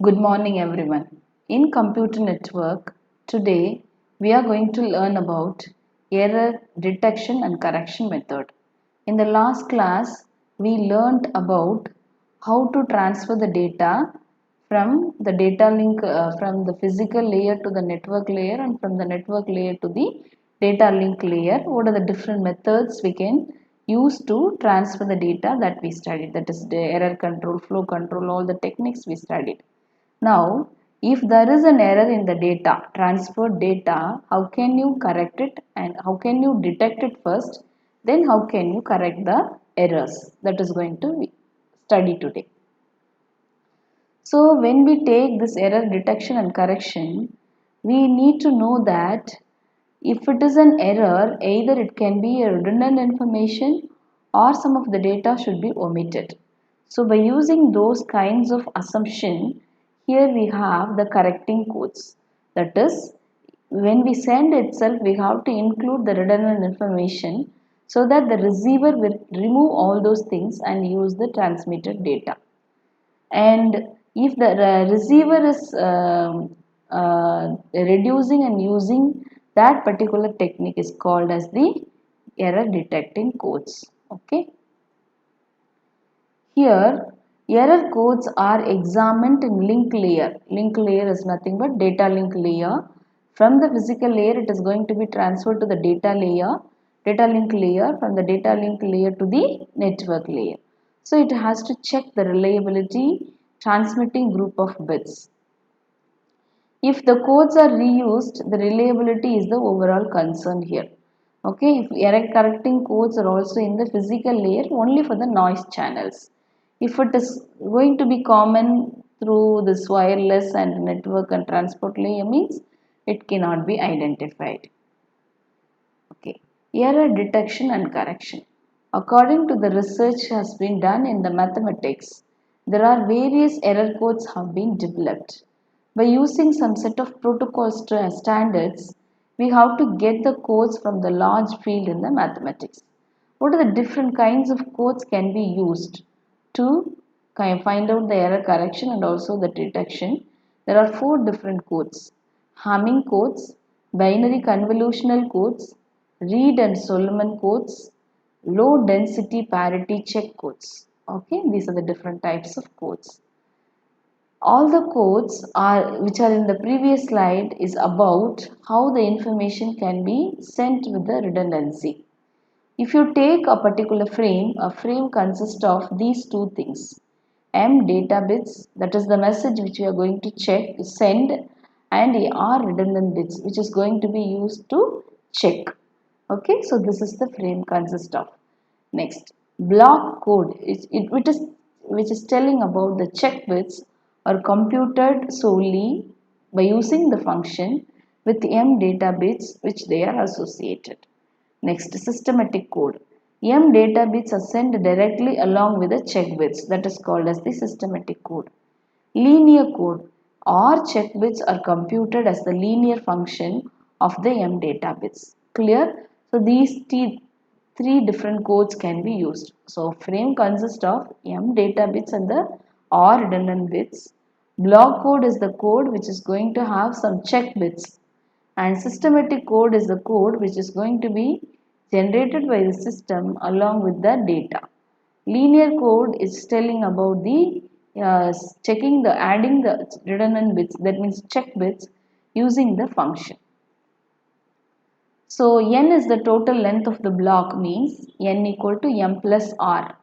Good morning, everyone. In computer network, today we are going to learn about error detection and correction method. In the last class, we learned about how to transfer the data from the data link from the physical layer to the network layer and from the network layer to the data link layer. What are the different methods we can use to transfer the data that we studied? That is the error control, flow control, all the techniques we studied. Now, if there is an error in the data, transferred data, how can you correct it and how can you detect it first? Then how can you correct the errors? That is going to be study today. So when we take this error detection and correction, we need to know that if it is an error, either it can be a redundant information or some of the data should be omitted. So by using those kinds of assumption, here we have the correcting codes. That is, when we send itself, we have to include the redundant information so that the receiver will remove all those things and use the transmitted data. And if the receiver is reducing and using that particular technique is called as the error detecting codes. Okay. Here, error codes are examined in link layer. Link layer is nothing but data link layer. From the physical layer, it is going to be transferred to the data layer, data link layer, from the data link layer to the network layer. So it has to check the reliability transmitting group of bits. If the codes are reused, the reliability is the overall concern here. Okay, if error correcting codes are also in the physical layer only for the noise channels. If it is going to be common through this wireless and network and transport layer means it cannot be identified. Okay, error detection and correction. According to the research has been done in the mathematics, there are various error codes have been developed. By using some set of protocol standards, we have to get the codes from the large field in the mathematics. What are the different kinds of codes can be used to find out the error correction and also the detection? There are four different codes: Hamming codes, binary convolutional codes, Reed and Solomon codes, low density parity check codes. Okay, these are the different types of codes. All the codes are which are in the previous slide is about how the information can be sent with the redundancy. If you take a particular frame, a frame consists of these two things. M data bits, that is the message which we are going to send, and R redundant bits, which is going to be used to check. Okay, so this is the frame consist of. Next, block code, which is telling about the check bits are computed solely by using the function with M data bits which they are associated. Next, systematic code. M data bits are sent directly along with the check bits, that is called as the systematic code. Linear code or check bits are computed as the linear function of the M data bits. Clear? So these three different codes can be used. So frame consists of M data bits and the R redundant bits. Block code is the code which is going to have some check bits, and systematic code is the code which is going to be generated by the system along with the data. Linear code is telling about the checking the adding the redundant bits, that means check bits using the function. So n is the total length of the block, means n equal to m plus r.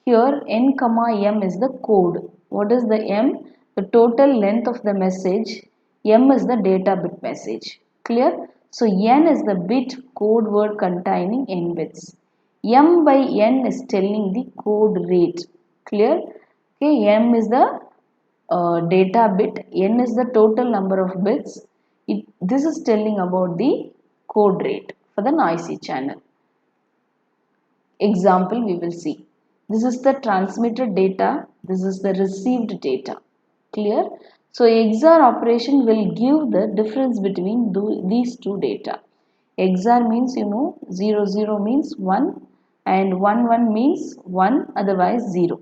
Here n comma m is the code. What is the m? The total length of the message. M is the data bit message. Clear? So n is the bit code word containing n bits. M by n is telling the code rate. Clear? Okay, m is the data bit, n is the total number of bits. This is telling about the code rate for the noisy channel. Example we will see. This is the transmitted data, this is the received data. Clear? So XOR operation will give the difference between these two data. XOR means 0 0 means 1 and 1 1 means 1, otherwise 0.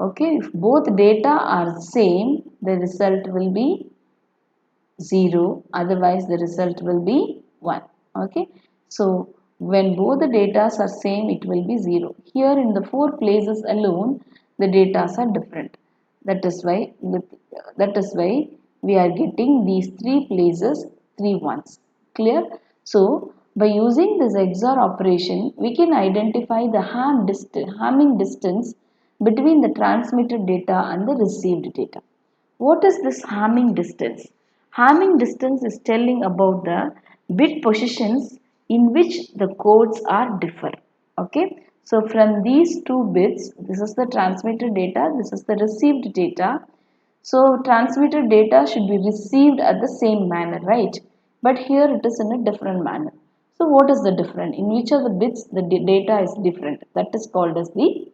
Okay, if both data are same, the result will be 0, otherwise the result will be 1. Okay, so when both the data are same, it will be 0. Here in the 4 places alone, the data are different. That is why we are getting these 3 places 3 ones. Clear? So by using this XOR operation, we can identify the Hamming distance between the transmitted data and the received data. What is this Hamming distance? Hamming distance is telling about the bit positions in which the codes are differ. Okay. So from these two bits, this is the transmitted data, this is the received data. So transmitted data should be received at the same manner, right? But here it is in a different manner. So what is the difference? In which of the bits the data is different? That is called as the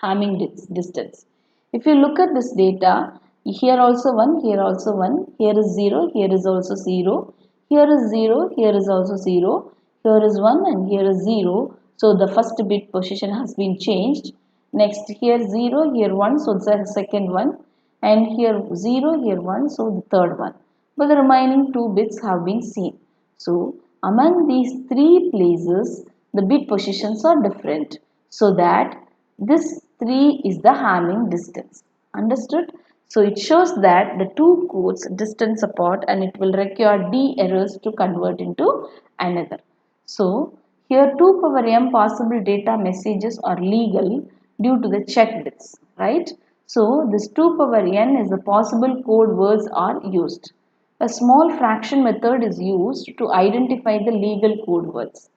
Hamming distance. If you look at this data, here also 1, here also 1, here is 0, here is also 0, here is 0, here is also 0, here is 1 and here is 0. So the first bit position has been changed. Next here 0, here 1, so the second one, and here 0, here 1, so the third one. But the remaining 2 bits have been seen. So among these 3 places, the bit positions are different, so that this 3 is the Hamming distance. Understood? So it shows that the two codes distance apart, and it will require d errors to convert into another. So here 2 power m possible data messages are legal due to the check bits, right? So this 2 power n is the possible code words are used. A small fraction method is used to identify the legal code words.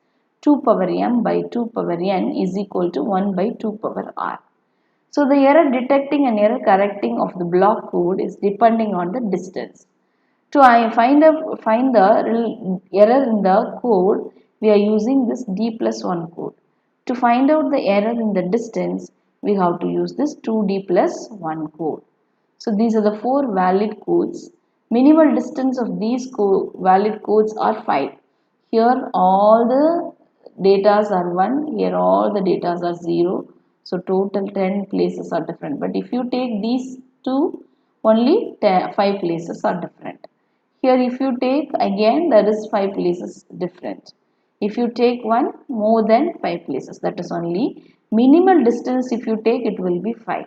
2 power m by 2 power n is equal to 1 by 2 power r. So the error detecting and error correcting of the block code is depending on the distance. To find the error in the code, we are using this d plus 1 code. To find out the error in the distance, we have to use this 2d plus 1 code. So these are the 4 valid codes. Minimal distance of these valid codes are 5. Here all the datas are 1, here all the datas are 0. So total 10 places are different. But if you take these two, only 5 places are different. Here if you take again, there is 5 places different. If you take one, more than 5 places, that is only minimal distance. If you take, it will be 5.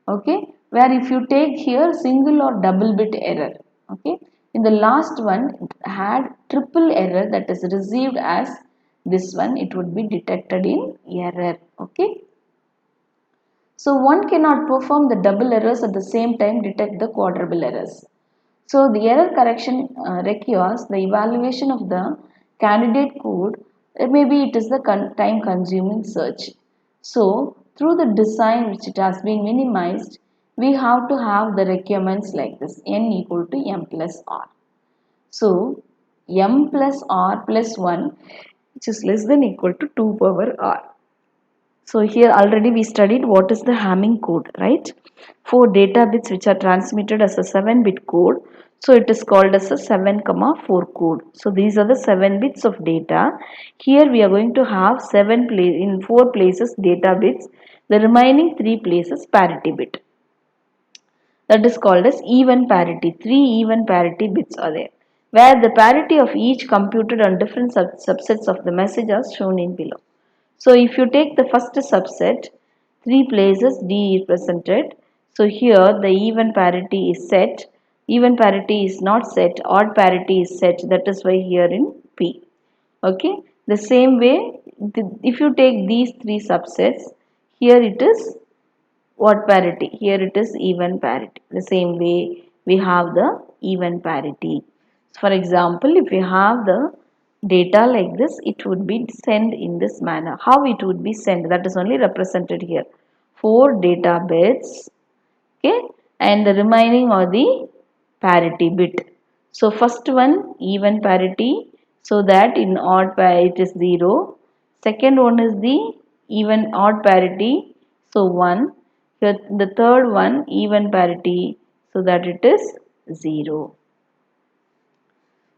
Okay, where if you take here single or double bit error. Okay, in the last one it had triple error, that is received as this one, it would be detected in error. Okay, so one cannot perform the double errors at the same time detect the quadruple errors. So the error correction requires the evaluation of the candidate code. Maybe it is the time consuming search. So through the design which it has been minimized, we have to have the requirements like this: n equal to m plus r. So m plus r plus 1, which is less than equal to 2 power r. So here already we studied what is the Hamming code, right? 4 data bits which are transmitted as a 7-bit code. So it is called as a 7,4 code. So these are the 7 bits of data. Here we are going to have 4 places data bits. The remaining 3 places parity bit. That is called as even parity. 3 even parity bits are there, where the parity of each computed on different subsets of the message are shown in below. So if you take the first subset, 3 places D is presented. So here the even parity is set, even parity is not set, odd parity is set. That is why here in P. Okay. The same way, if you take these 3 subsets, here it is what parity? Here it is even parity. The same way we have the even parity. For example, if we have the data like this, it would be sent in this manner. How it would be sent? That is only represented here. 4 data bits, okay, and the remaining are the parity bit. So first one even parity, so that in odd parity it is 0. Second one is the even odd parity, so 1. The third one even parity, so that it is 0.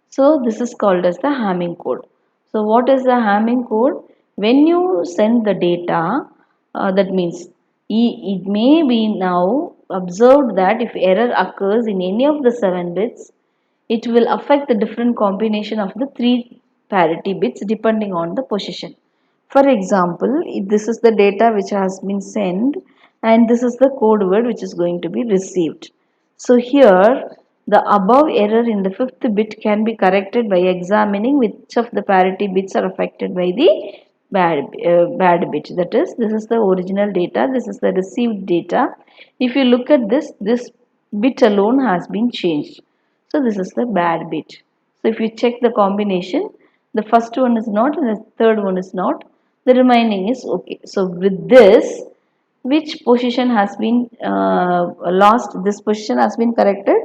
So this is called as the Hamming code. So what is the Hamming code? When you send the data, that means it may be now observed that if error occurs in any of the 7 bits, it will affect the different combination of the 3 parity bits depending on the position. For example, if this is the data which has been sent and this is the code word which is going to be received. So here the above error in the 5th bit can be corrected by examining which of the parity bits are affected by the bad bit. That is, this is the original data, this is the received data. If you look at this bit alone has been changed. So this is the bad bit. So if you check the combination, the first one is not and the third one is not. The remaining is okay. So with this, which position has been lost? This position has been corrected,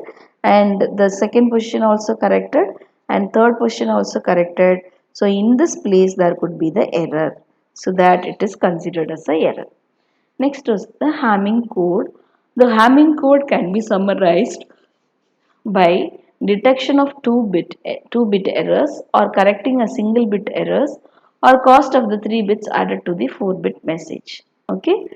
and the second position also corrected, and third position also corrected. So in this place there could be the error, so that it is considered as a error. Next is the Hamming code. The Hamming code can be summarized by detection of 2 bit errors, or correcting a single bit errors, or cost of the 3 bits added to the 4-bit message. Okay.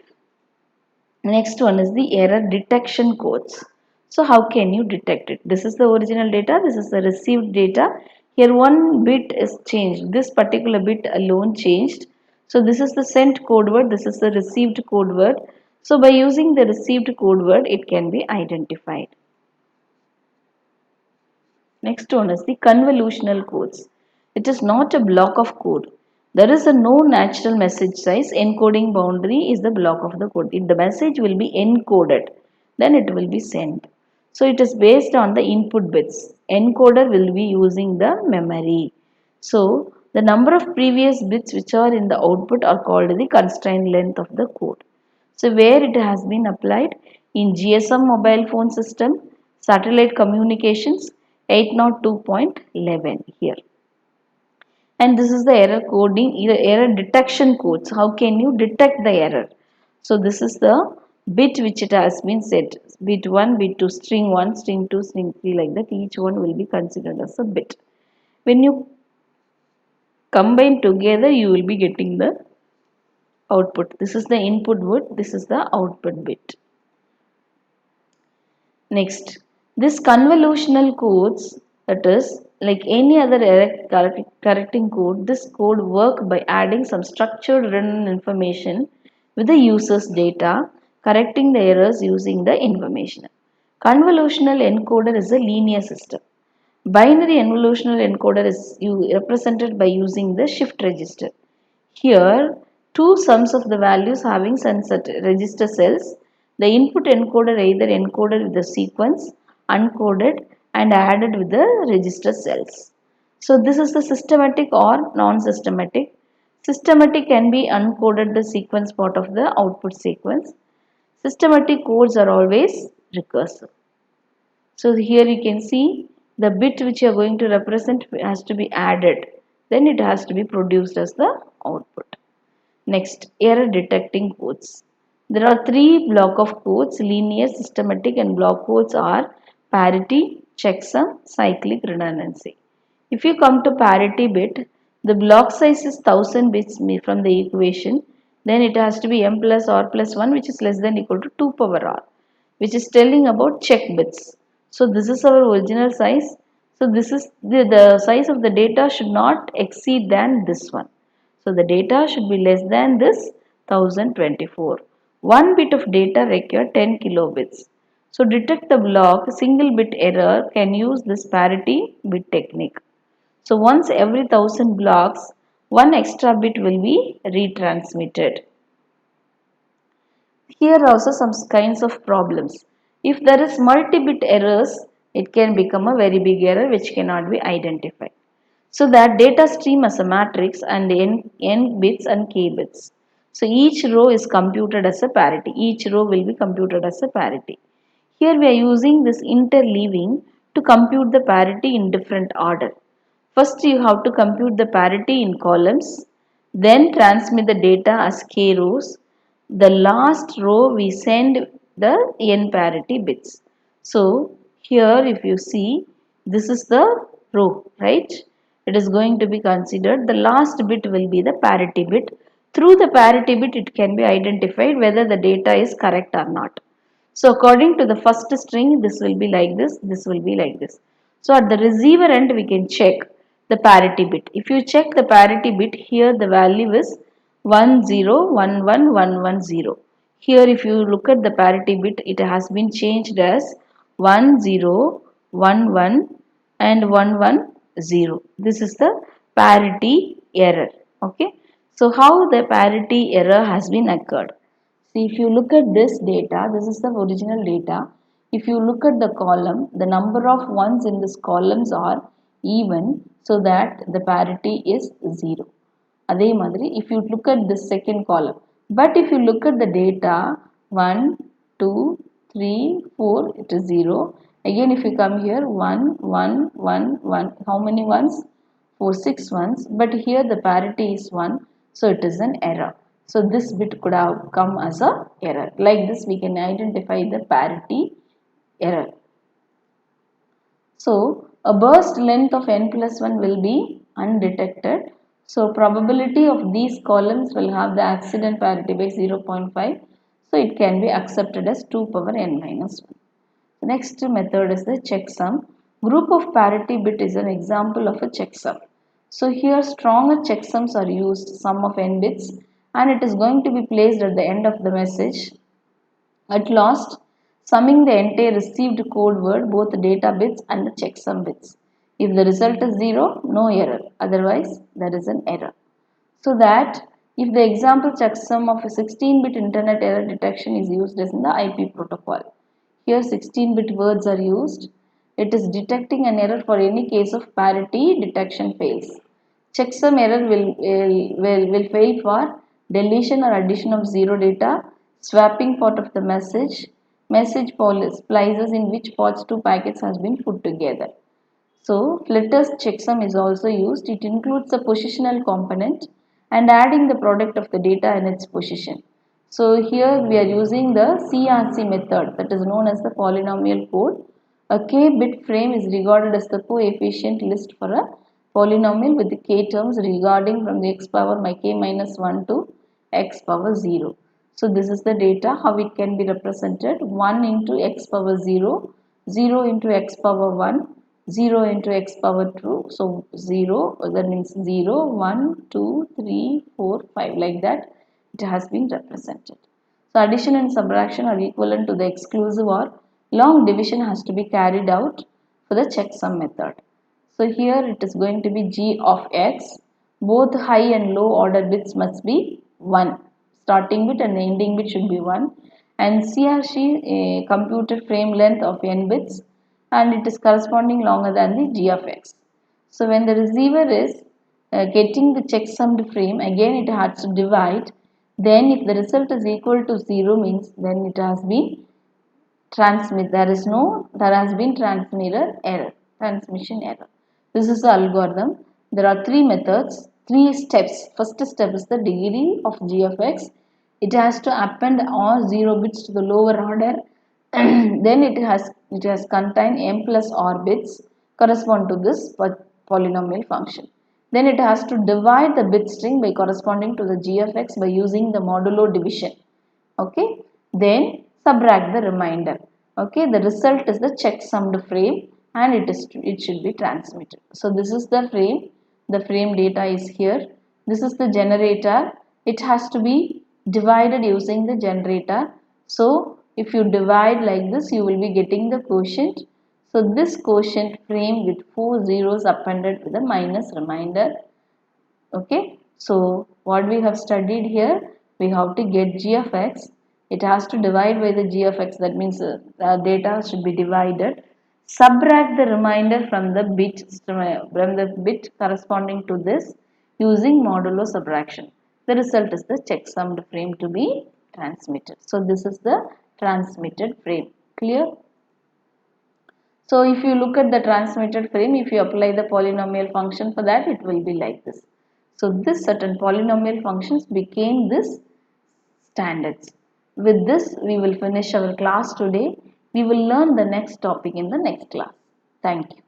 Next one is the error detection codes. So how can you detect it? This is the original data, this is the received data. Here one bit is changed, this particular bit alone changed. So this is the sent code word, this is the received code word. So by using the received code word, it can be identified. Next one is the convolutional codes. It is not a block of code. There is a no natural message size. Encoding boundary is the block of the code. If the message will be encoded, then it will be sent. So it is based on the input bits. Encoder will be using the memory. So the number of previous bits which are in the output are called the constraint length of the code. So where it has been applied in GSM mobile phone system, satellite communications, 802.11 here. And this is the error coding, error detection codes. How can you detect the error? So this is the bit which it has been set. Bit 1, bit 2, string 1, string 2, string 3, like that. Each one will be considered as a bit. When you combine together, you will be getting the output. This is the input bit, this is the output bit. Next, this convolutional codes, that is like any other error correcting code, this code work by adding some structured redundant information with the user's data, correcting the errors using the information. Convolutional encoder is a linear system. Binary evolutional encoder is represented by using the shift register. Here, two sums of the values having sunset register cells. The input encoder either encoded with the sequence, uncoded, and added with the register cells. So this is the systematic or non-systematic. Systematic can be uncoded the sequence part of the output sequence. Systematic codes are always recursive. So here you can see the bit which you are going to represent has to be added. Then it has to be produced as the output. Next, error detecting codes. There are 3 block of codes: linear, systematic, and block codes are parity, checksum, cyclic redundancy. If you come to parity bit, the block size is 1000 bits from the equation. Then it has to be m plus r plus 1, which is less than or equal to 2 power r, which is telling about check bits. So this is our original size. So this is the size of the data should not exceed than this one. So the data should be less than this 1024. One bit of data require 10 kilobits. So detect the block single bit error can use this parity bit technique. So once every 1000 blocks, one extra bit will be retransmitted. Here also some kinds of problems. If there is multi-bit errors, it can become a very big error which cannot be identified. So that data stream as a matrix and n bits and k bits. So each row is computed as a parity. Each row will be computed as a parity. Here we are using this interleaving to compute the parity in different order. First you have to compute the parity in columns, then transmit the data as k rows. The last row we send the n parity bits. So here if you see, this is the row, right? It is going to be considered the last bit will be the parity bit. Through the parity bit it can be identified whether the data is correct or not. So according to the first string, this will be like this will be like this. So at the receiver end, we can check the parity bit. If you check the parity bit, here the value is 1011110. Here if you look at the parity bit, it has been changed as 1011 and 110. This is the parity error. Okay. So how the parity error has been occurred? See, if you look at this data, this is the original data. If you look at the column, the number of ones in this columns are even, so that the parity is 0. Adhe madri, if you look at this second column, but if you look at the data 1, 2, 3, 4, it is 0. Again, if you come here 1, 1, 1, 1, how many ones? 4, 6 ones, but here the parity is 1, so it is an error. So this bit could have come as a error. Like this, we can identify the parity error. So a burst length of n plus 1 will be undetected. So probability of these columns will have the accident parity by 0.5. So it can be accepted as 2 power n minus 1. The next method is the checksum. Group of parity bit is an example of a checksum. So here stronger checksums are used, sum of n bits, and it is going to be placed at the end of the message. At last, summing the entire received code word, both the data bits and the checksum bits. If the result is 0, no error. Otherwise, there is an error. So that if the example checksum of a 16-bit internet error detection is used as in the IP protocol. Here 16-bit words are used. It is detecting an error for any case of parity detection fails. Checksum error will fail for deletion or addition of 0 data, swapping part of the message splices in which parts 2 packets has been put together. So Flitter's checksum is also used. It includes a positional component and adding the product of the data in its position. So here we are using the CRC method, that is known as the polynomial code. A k-bit frame is regarded as the coefficient list for a polynomial with the k terms regarding from the x power k minus 1 to x power 0. So this is the data, how it can be represented: 1 into x power 0, 0 into x power 1, 0 into x power 2. So 0, that means 0, 1, 2, 3, 4, 5, like that it has been represented. So addition and subtraction are equivalent to the exclusive or long division has to be carried out for the checksum method. So here it is going to be g of x. Both high and low order bits must be 1. Starting bit and the ending bit should be 1. And CRC computed frame length of n bits, and it is corresponding longer than the g of x. So when the receiver is getting the checksummed frame, again it has to divide. Then if the result is equal to 0 means then it has been there has been transmission error. This is the algorithm. There are 3 methods, 3 steps. First step is the degree of g of x. It has to append all 0 bits to the lower order. Then it has contained m plus r bits correspond to this polynomial function. Then it has to divide the bit string by corresponding to the g of x by using the modulo division. Okay, then subtract the remainder. Okay, the result is the checksummed frame and it should be transmitted. So this is the frame data is here. This is the generator. It has to be divided using the generator. So if you divide like this, you will be getting the quotient. So this quotient frame with 4 zeros appended with a minus remainder. Okay, so what we have studied here, we have to get g of x. It has to divide by the g of x, that means data should be divided. Subtract the remainder from the bit corresponding to this using modulo subtraction. The result is the checksummed frame to be transmitted. So this is the transmitted frame. Clear? So if you look at the transmitted frame, if you apply the polynomial function for that, it will be like this. So this certain polynomial functions became this standards. With this, we will finish our class today. We will learn the next topic in the next class. Thank you.